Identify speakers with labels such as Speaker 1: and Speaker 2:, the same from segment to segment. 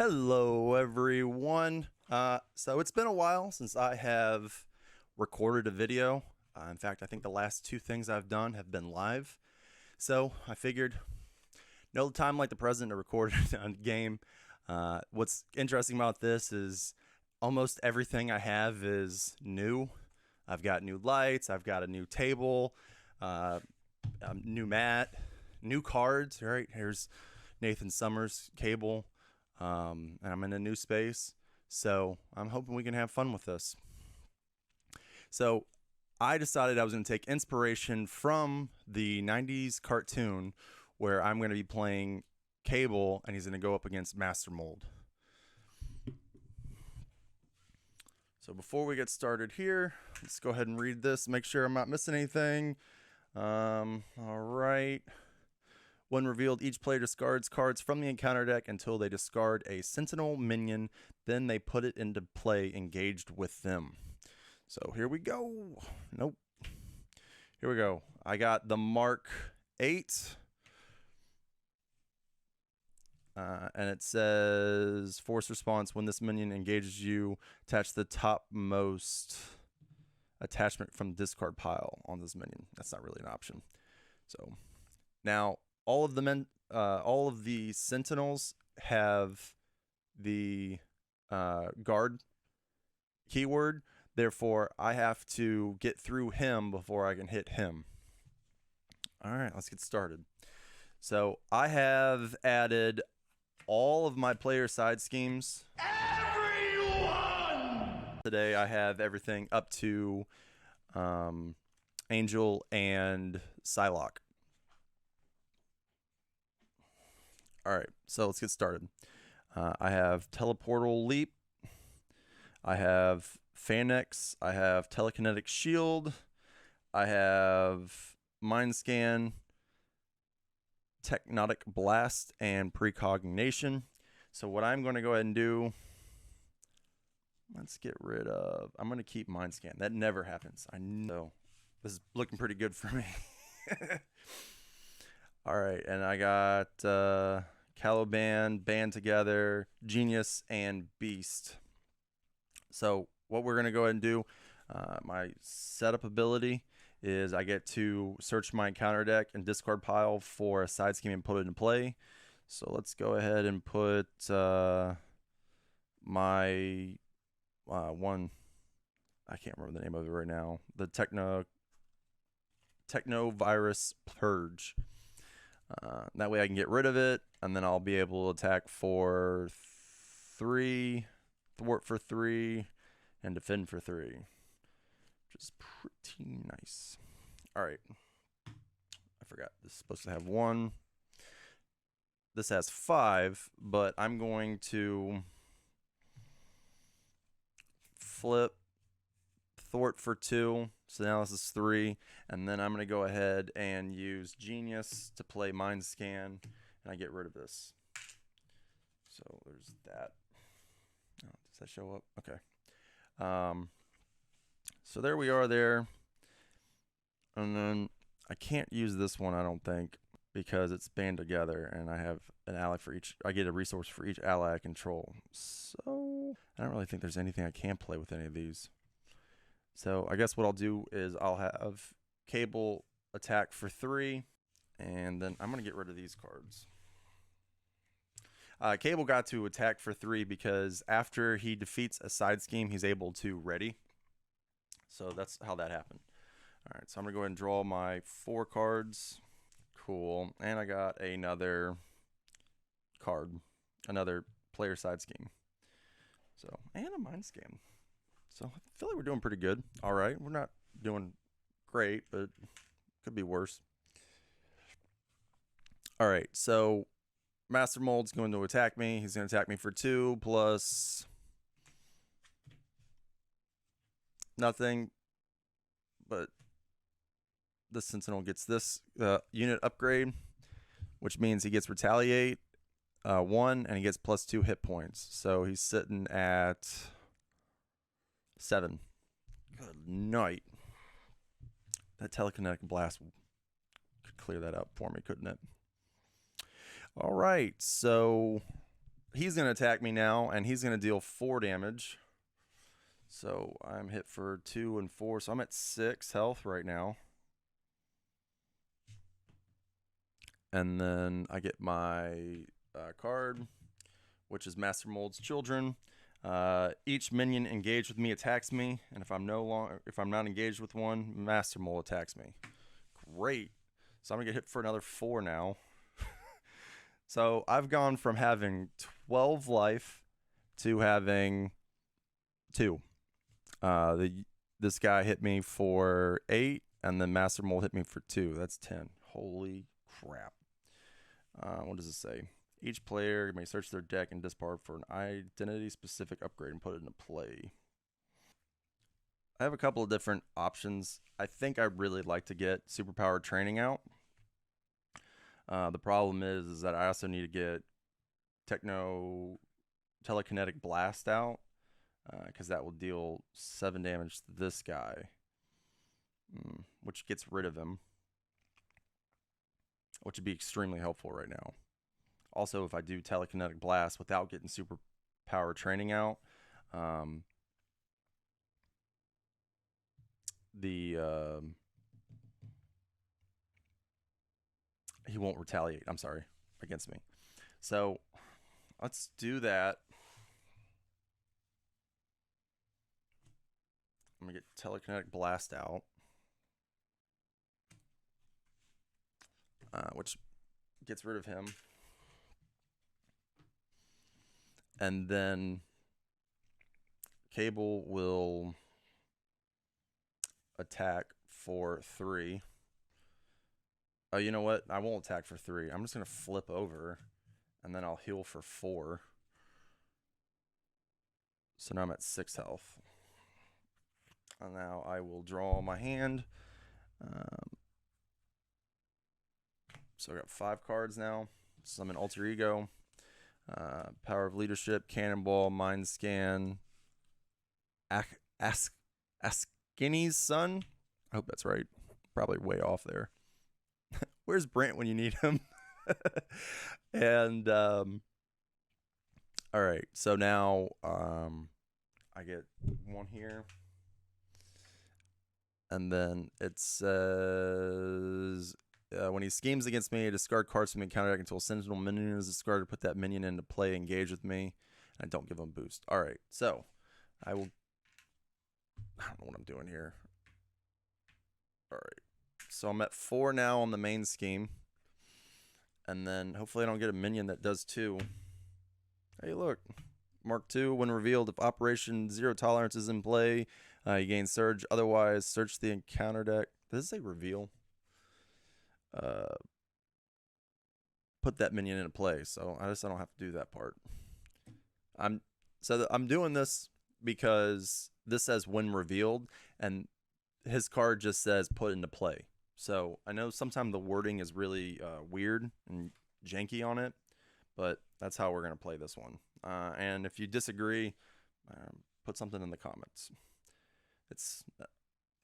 Speaker 1: Hello, everyone. So it's been a while since I have recorded a video. In fact, I think the last two things I've done have been live. So I figured no time like the present to record a game. What's interesting about this is almost everything I have is new. I've got new lights. I've got a new table, a new mat, new cards. Right here's Nathan Summers' cable. And I'm in a new space, so I'm hoping we can have fun with this. So I decided I was going to take inspiration from the 90s cartoon where I'm going to be playing Cable and he's going to go up against Master Mold. So before we get started here, let's go ahead and read this, make sure I'm not missing anything. All right. When revealed, each player discards cards from the encounter deck until they discard a Sentinel minion. Then they put it into play engaged with them. So here we go. Nope. Here we go. I got the Mark 8. And it says, force response, when this minion engages you, attach the topmost attachment from the discard pile on this minion. That's not really an option. So now, all of the Sentinels have the guard keyword. Therefore, I have to get through him before I can hit him. All right, let's get started. So I have added all of my player side schemes. Everyone! Today I have everything up to Angel and Psylocke. All right, so let's get started. I have Teleportal Leap. I have Phanex. I have Telekinetic Shield. I have Mind Scan, Technotic Blast, and Precognition. So what I'm going to go ahead and do, let's get rid of, I'm going to keep Mind Scan. That never happens. I know. This is looking pretty good for me. All right, and I got Caliban, Band Together, Genius, and Beast. So what we're going to go ahead and do, my setup ability is I get to search my encounter deck and discard pile for a side scheme and put it in play. So let's go ahead and put my one, I can't remember the name of it right now, the Techno Virus Purge. That way I can get rid of it, and then I'll be able to attack for 3, thwart for 3, and defend for 3. Which is pretty nice. Alright. I forgot. This is supposed to have 1. This has 5, but I'm going to flip thwart for 2. So now this is 3, and then I'm going to go ahead and use Genius to play Mind Scan, and I get rid of this. So there's that. Oh, does that show up? Okay. So there we are there. And then I can't use this one, I don't think, because it's band together, and I have an ally for each. I get a resource for each ally I control. So I don't really think there's anything I can play with any of these. So I guess what I'll do is I'll have Cable attack for 3, and then I'm going to get rid of these cards. Cable got to attack for 3 because after he defeats a side scheme, he's able to ready. So that's how that happened. All right, so I'm going to go ahead and draw my 4 cards. Cool. And I got another card, another player side scheme. So, and a Mind Scan. So I feel like we're doing pretty good. All right, we're not doing great, but could be worse. All right, so Master Mold's going to attack me. He's going to attack me for 2 plus nothing, but this Sentinel gets this unit upgrade, which means he gets Retaliate 1, and he gets plus 2 hit points. So he's sitting at 7. Good night. That Telekinetic Blast could clear that up for me, couldn't it? All right, so he's going to attack me now, and he's going to deal 4 damage. So I'm hit for 2 and 4, so I'm at 6 health right now. And then I get my card, which is Master Mold's Children. Each minion engaged with me attacks me, and if I'm not engaged with one, Master Mold attacks me. Great. So I'm gonna get hit for another 4 now. So I've gone from having 12 life to having 2. This guy hit me for 8, and then Master Mold hit me for 2. That's 10. Holy crap. What does it say? Each player may search their deck and discard for an identity-specific upgrade and put it into play. I have a couple of different options. I think I'd really like to get Superpowered Training out. The problem is that I also need to get Telekinetic Blast out, because that will deal 7 damage to this guy, which gets rid of him, which would be extremely helpful right now. Also, if I do Telekinetic Blast without getting Superpower Training out, he won't retaliate, against me. So let's do that. I'm going to get Telekinetic Blast out, which gets rid of him. And then Cable will attack for 3. Oh, you know what? I won't attack for 3. I'm just going to flip over, and then I'll heal for 4. So now I'm at 6 health. And now I will draw my hand. So I got 5 cards now. Summon Alter Ego, Power of Leadership, Cannonball, Mind Scan, Askini's Son. I hope that's right. Probably way off there. Where's Brent when you need him? And all right, so now I get 1 here, and then it says when he schemes against me, discard cards from the counter deck until a Sentinel minion is discarded. Put that minion into play, engage with me, and I don't give him a boost. All right, so I don't know what I'm doing here. All right, so I'm at 4 now on the main scheme, and then hopefully I don't get a minion that does 2. Hey, look. Mark 2, when revealed, if Operation Zero Tolerance is in play, you gain Surge. Otherwise, search the encounter deck. Does it say reveal? Put that minion into play. So I don't have to do that part. I'm doing this because this says when revealed, and his card just says put into play. So I know sometimes the wording is really weird and janky on it, but that's how we're going to play this one. And if you disagree, put something in the comments.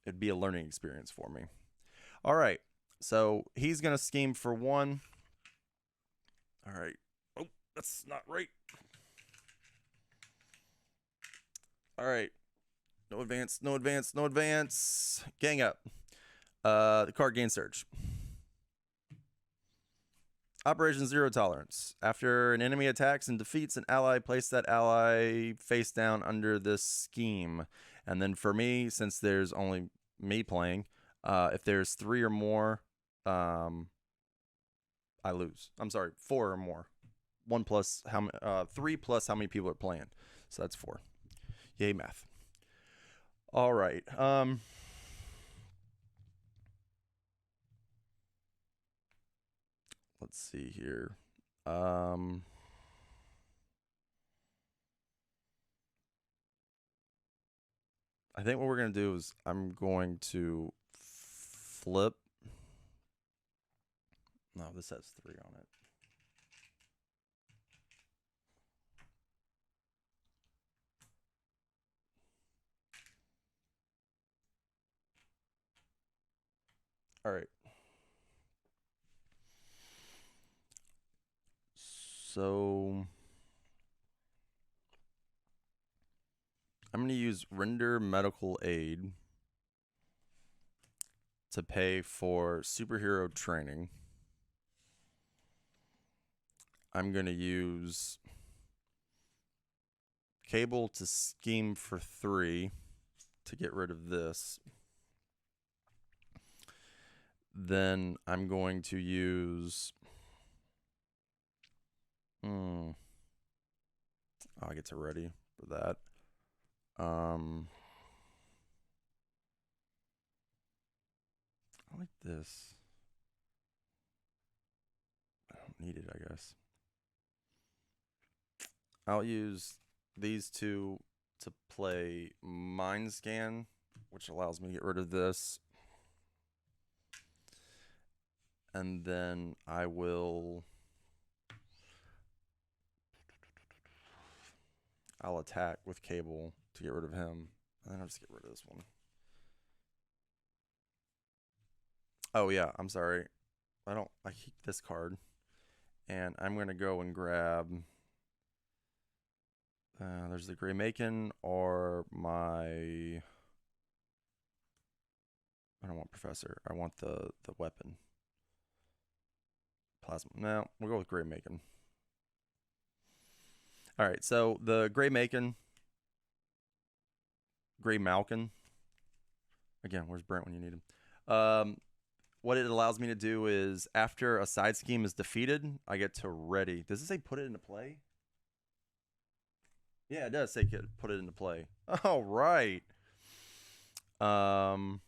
Speaker 1: It'd be a learning experience for me. All right, so he's going to scheme for 1. All right. Oh, that's not right. All right. No advance, no advance, no advance. Gang up. The card gains Surge. Operation Zero Tolerance. After an enemy attacks and defeats an ally, place that ally face down under this scheme. And then for me, since there's only me playing, if there's 3 or more, I lose. I'm sorry, 4 or more. 3 plus how many people are playing. So that's 4. Yay, math. All right. Let's see here. I think what we're going to do is I'm going to flip. No, this has 3 on it. All right. So I'm going to use render medical aid to pay for superhero training. I'm going to use cable to scheme for 3 to get rid of this. Then I'm going to use... I'll get to ready for that. I like this. I don't need it, I guess. I'll use these two to play Mind Scan, which allows me to get rid of this. And then I'll attack with cable to get rid of him. And then I'll just get rid of this one. Oh yeah, I'm sorry. I keep this card. And I'm gonna go and grab there's the Gray Macon or I don't want Professor. I want the weapon. Plasma. No, we'll go with Gray Macon. All right, so the Gray Macon, Gray Malkin. Again, where's Brent when you need him? What it allows me to do is after a side scheme is defeated, I get to ready. Does it say put it into play? Yeah, it does say put it into play. All right. Nice.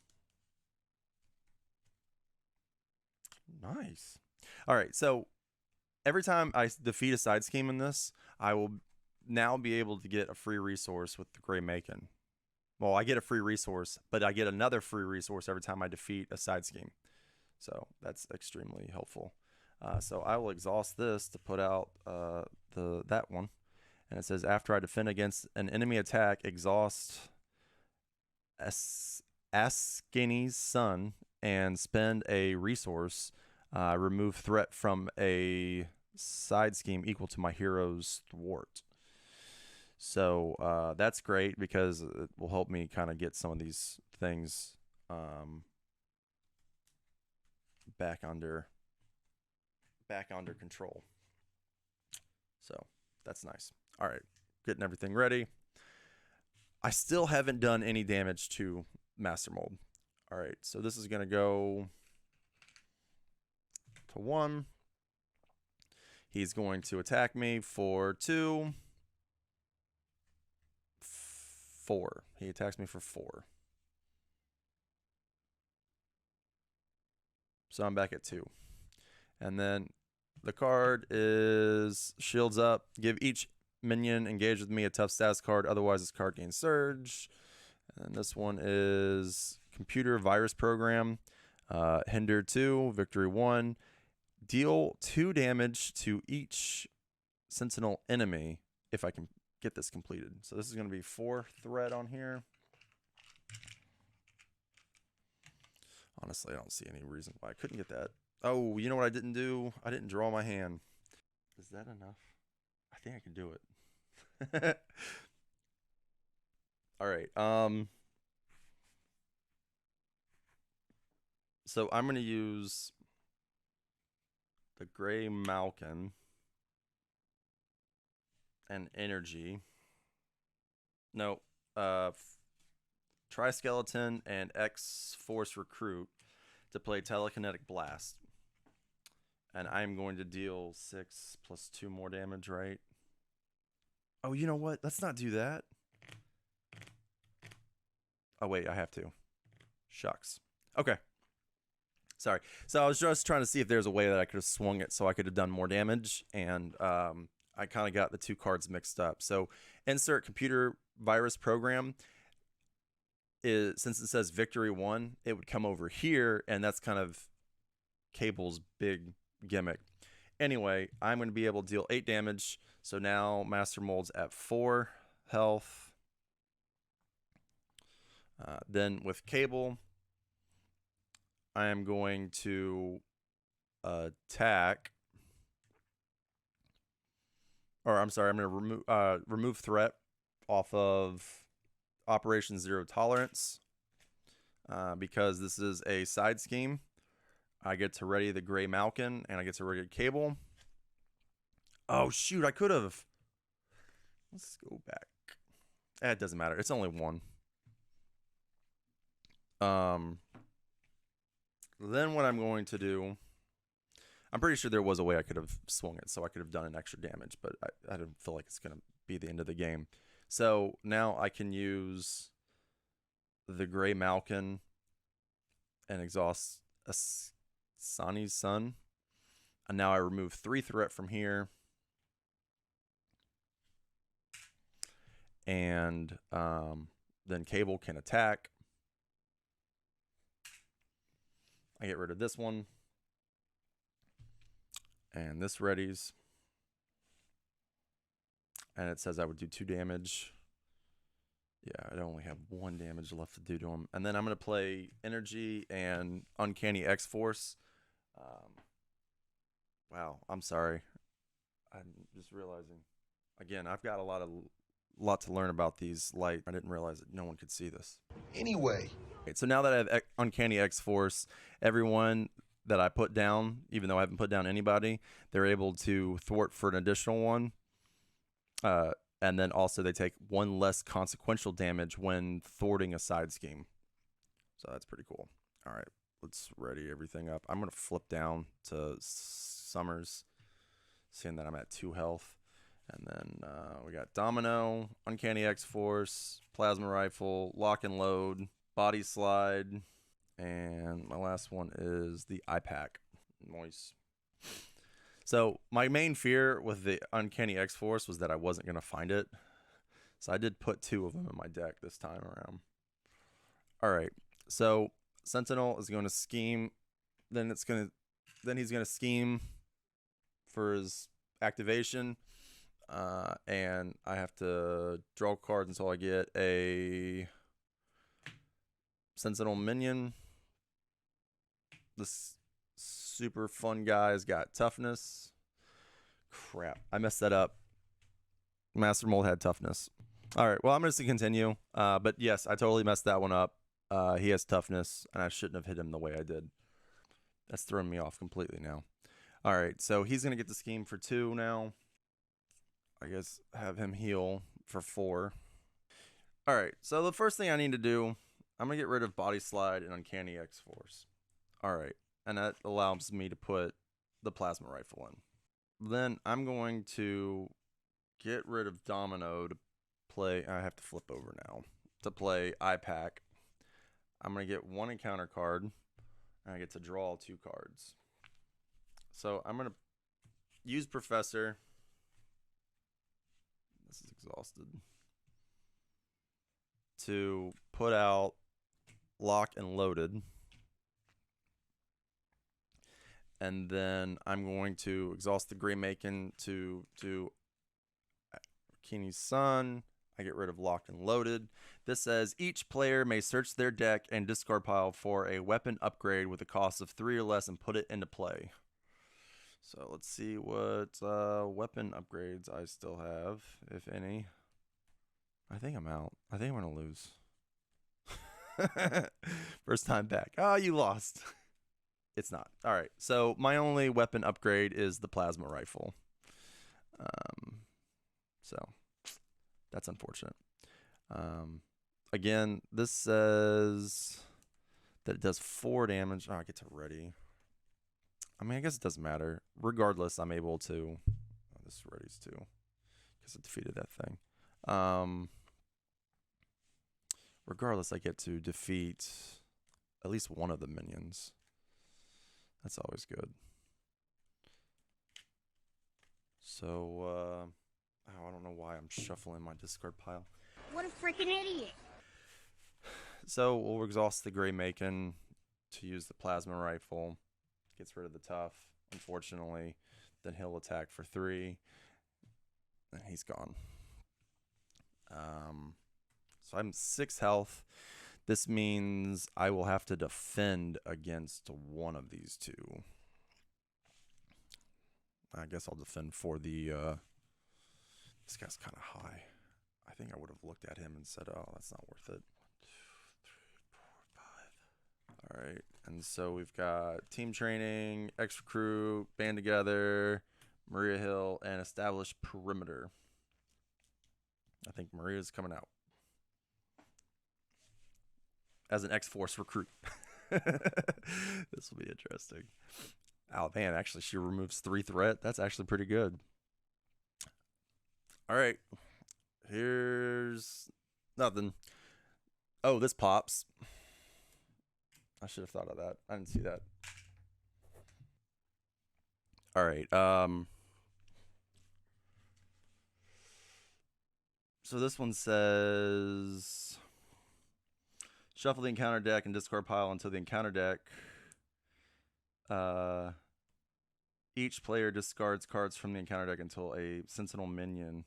Speaker 1: All right, so every time I defeat a side scheme in this, I will now be able to get a free resource with the Gray Macon. Well, I get a free resource, but I get another free resource every time I defeat a side scheme. So that's extremely helpful. So I will exhaust this to put out that one. And it says, after I defend against an enemy attack, exhaust Ascani's Son and spend a resource. Remove threat from a side scheme equal to my hero's thwart. So that's great because it will help me kind of get some of these things back under control. So that's nice. All right, getting everything ready. I still haven't done any damage to Master Mold. All right, so this is going to go to 1. He's going to attack me for 2. 4. He attacks me for 4. So I'm back at 2. And then the card is Shields Up. Give each minion engaged with me a tough status card. Otherwise, this card gains Surge. And this one is Computer Virus Program. Hinder 2. Victory 1. Deal 2 damage to each Sentinel enemy if I can get this completed. So this is going to be 4 threat on here. Honestly, I don't see any reason why I couldn't get that. Oh, you know what I didn't do? I didn't draw my hand. Is that enough? I think I can do it. All right. So I'm going to use the Gray Malkin and Energy. No, Triskeleton and X-Force Recruit to play Telekinetic Blast. And I'm going to deal 6 plus 2 more damage, right? Oh, you know what? Let's not do that. Oh, wait, I have to. Shucks. Okay. Sorry. So I was just trying to see if there's a way that I could have swung it so I could have done more damage. And I kind of got the 2 cards mixed up. So insert Computer Virus Program. Since it says Victory 1, it would come over here. And that's kind of Cable's big gimmick. Anyway, I'm going to be able to deal 8 damage. So now Master Mold's at 4 health. Then with Cable, I am going to attack. Or I'm sorry, I'm going to remove threat off of Operation Zero Tolerance. Because this is a side scheme, I get to ready the Gray Malkin, and I get to ready Cable. Oh, shoot, I could have. Let's go back. It doesn't matter. It's only one. Then what I'm going to do, I'm pretty sure there was a way I could have swung it, so I could have done an extra damage, but I don't feel like it's going to be the end of the game. So now I can use the Gray Malkin and exhaust Asani's Sun. And now I remove 3 threat from here. And then Cable can attack. I get rid of this one. And this readies. And it says I would do 2 damage. Yeah, I only have 1 damage left to do to him. And then I'm going to play Energy and Uncanny X-Force. Wow, I'm sorry. I'm just realizing. Again, I've got a lot to learn about these light. I didn't realize that no one could see this.
Speaker 2: Anyway.
Speaker 1: Okay, so now that I have Uncanny X-Force, everyone that I put down, even though I haven't put down anybody, they're able to thwart for an additional 1. And then also they take 1 less consequential damage when thwarting a side scheme. So that's pretty cool. All right, let's ready everything up. I'm going to flip down to Summers, seeing that I'm at 2 health. And then we got Domino, Uncanny X-Force, Plasma Rifle, Lock and Load, Body Slide, and my last one is the iPack. Noise. So my main fear with the Uncanny X-Force was that I wasn't going to find it. So I did put 2 of them in my deck this time around. All right. So Sentinel is going to scheme. Then he's going to scheme for his activation. And I have to draw cards until I get a Sentinel minion. This super fun guy's got toughness. Crap, I messed that up. Master Mold had toughness. All right, well, I'm going to continue. But yes, I totally messed that one up. He has toughness, and I shouldn't have hit him the way I did. That's throwing me off completely now. All right, so he's going to get the scheme for 2 now. I guess have him heal for 4. All right, so the first thing I need to do, I'm going to get rid of Body Slide and Uncanny X-Force. All right, and that allows me to put the Plasma Rifle in. Then I'm going to get rid of Domino to play. I have to flip over now to play iPack. I'm going to get 1 encounter card, and I get to draw 2 cards. So I'm going to use Professor. This is exhausted. To put out Lock and Loaded. And then I'm going to exhaust the Gray Macon to Keeney's Sun. I get rid of Lock and Loaded. This says each player may search their deck and discard pile for a weapon upgrade with a cost of 3 or less and put it into play. So let's see what weapon upgrades I still have, if any. I think I'm out. I think I'm going to lose. First time back. Oh, you lost. It's not. All right. So my only weapon upgrade is the Plasma Rifle. So that's unfortunate. Again, this says that it does 4 damage. Oh, I get to ready. I mean, I guess it doesn't matter. Regardless, I'm able to. Oh, this readies too, because it defeated that thing. Regardless, I get to defeat at least one of the minions. That's always good. So, I don't know why I'm shuffling my discard pile.
Speaker 3: What a freaking idiot.
Speaker 1: So we'll exhaust the Gray Macon to use the Plasma Rifle. Gets rid of the tough, unfortunately. Then he'll attack for 3. And he's gone. So I'm 6 health. This means I will have to defend against one of these 2. I guess I'll defend for the... this guy's kind of high. I think I would have looked at him and said, oh, that's not worth it. 1, 2, 3, 4, 5. All right. And so we've got team training, ex-recruit, band together, Maria Hill, and established perimeter. I think Maria's coming out as an X-Force recruit. This will be interesting. Oh, man, actually, she removes 3 threat. That's actually pretty good. All right. Here's nothing. Oh, this pops. I should have thought of that. I didn't see that. All right. So this one says shuffle the encounter deck and discard pile until the encounter deck. Each player discards cards from the encounter deck until a sentinel minion.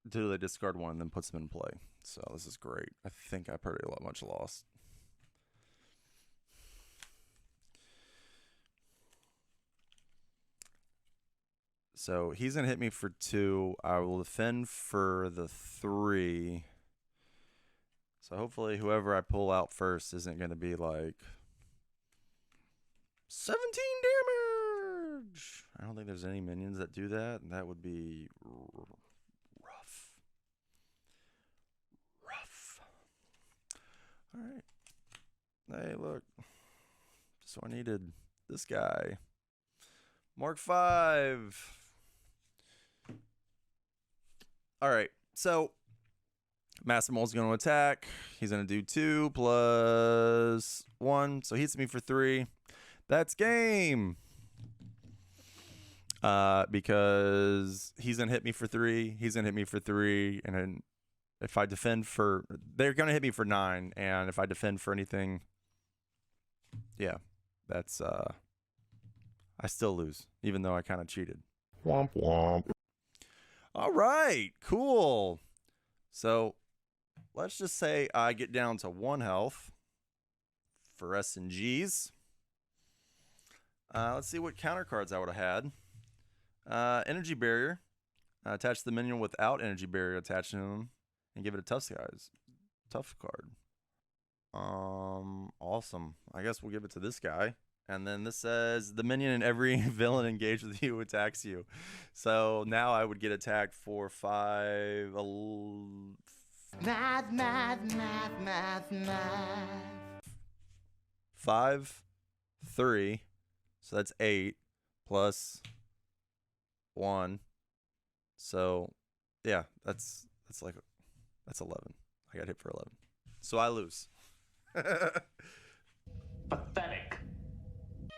Speaker 1: Do they discard one and then puts them in play? So this is great. I think I pretty much lost. So he's gonna hit me for 2. I will defend for the 3. So hopefully whoever I pull out first isn't gonna be like 17 damage. I don't think there's any minions that do that, and that would be rough. All right. Hey, look. So I needed this guy. Mark 5. All right. So Master Mold's going to attack. He's going to do 2 plus 1. So he hits me for 3. That's game. Because he's going to hit me for 3. He's going to hit me for 3. And then if I defend for... They're going to hit me for 9. And if I defend for anything... Yeah. That's... I still lose. Even though I kind of cheated.
Speaker 2: Womp womp.
Speaker 1: All right. Cool. So... Let's just say I get down to 1 health for S&Gs. Let's see what counter cards I would have had. Energy Barrier. Attach the minion without Energy Barrier attached to him and give it a tough card. Awesome. I guess we'll give it to this guy. And then this says the minion and every villain engaged with you attacks you. So now I would get attacked for 5...
Speaker 4: Math.
Speaker 1: 5, 3, so that's 8 plus 1. So yeah, that's 11. I got hit for 11. So I lose.
Speaker 5: Pathetic.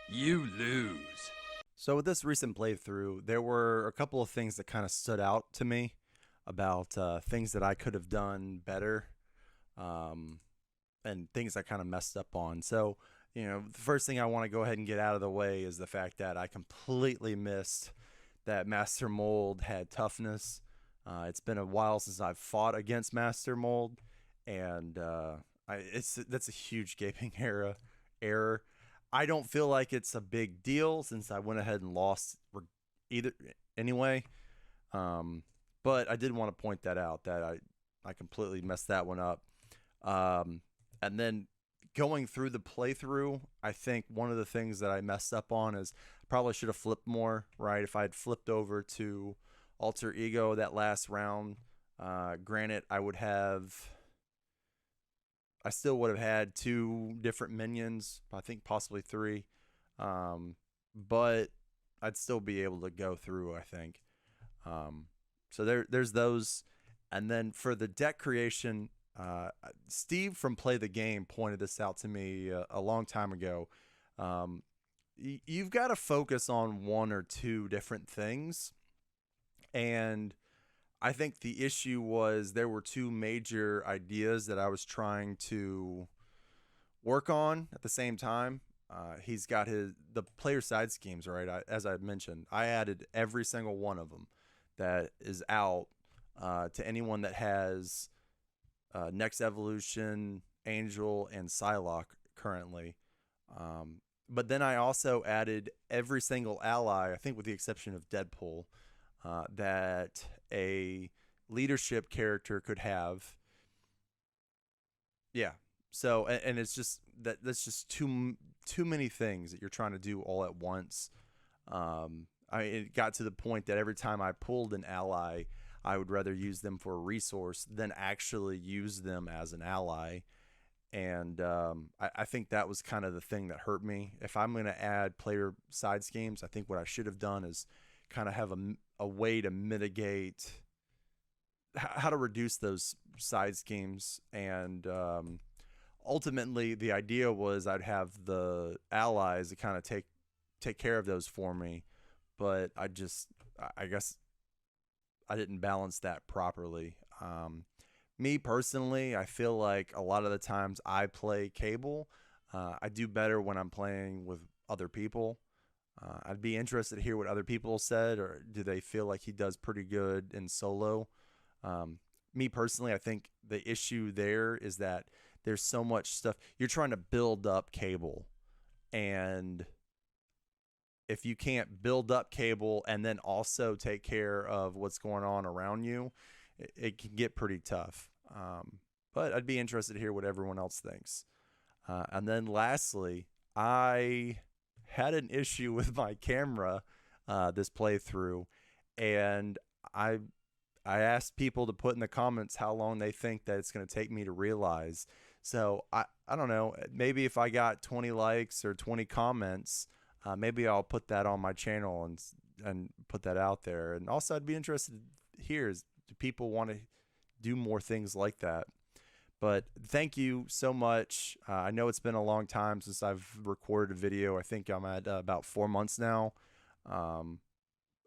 Speaker 5: You lose.
Speaker 1: So with this recent playthrough, there were a couple of things that kind of stood out to me about things that I could have done better, and things I kind of messed up on. So, the first thing I want to go ahead and get out of the way is the fact that I completely missed that Master Mold had toughness. It's been a while since I've fought against Master Mold, and that's a huge gaping error. I don't feel like it's a big deal since I went ahead and lost anyway. But I did want to point that out, that I completely messed that one up. And then going through the playthrough, I think one of the things that I messed up on is I probably should have flipped more, right? If I had flipped over to Alter Ego that last round, granted, I still would have had 2 different minions, I think possibly 3. But I'd still be able to go through, I think. So there's those. And then for the deck creation, Steve from Play the Game pointed this out to me a long time ago. You've got to focus on 1 or 2 different things. And I think the issue was there were 2 major ideas that I was trying to work on at the same time. He's got the player side schemes, right? As I mentioned, I added every single one of them that is out to anyone that has Next Evolution, Angel, and Psylocke currently. But then I also added every single ally, I think with the exception of Deadpool, that a leadership character could have. Yeah. So and it's just that's just too many things that you're trying to do all at once. It got to the point that every time I pulled an ally, I would rather use them for a resource than actually use them as an ally. And I think that was kind of the thing that hurt me. If I'm going to add player side schemes, I think what I should have done is kind of have a way to mitigate how to reduce those side schemes. And ultimately, the idea was I'd have the allies to kind of take care of those for me. But I guess I didn't balance that properly. Me personally, I feel like a lot of the times I play Cable. I do better when I'm playing with other people. I'd be interested to hear what other people said, or do they feel like he does pretty good in solo? Me personally, I think the issue there is that there's so much stuff. You're trying to build up Cable, and if you can't build up Cable and then also take care of what's going on around you, it can get pretty tough. But I'd be interested to hear what everyone else thinks. And then lastly, I had an issue with my camera this playthrough, and I asked people to put in the comments how long they think that it's going to take me to realize. So I don't know, maybe if I got 20 likes or 20 comments, maybe I'll put that on my channel and put that out there. And also I'd be interested to hear, do people want to do more things like that? But thank you so much. I know it's been a long time since I've recorded a video. I think I'm at about 4 months now. And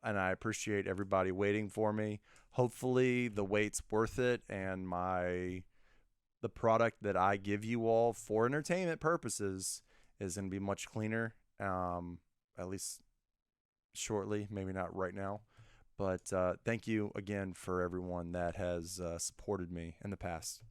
Speaker 1: I appreciate everybody waiting for me. Hopefully the wait's worth it, and the product that I give you all for entertainment purposes is going to be much cleaner, at least shortly, maybe not right now. But thank you again for everyone that has supported me in the past.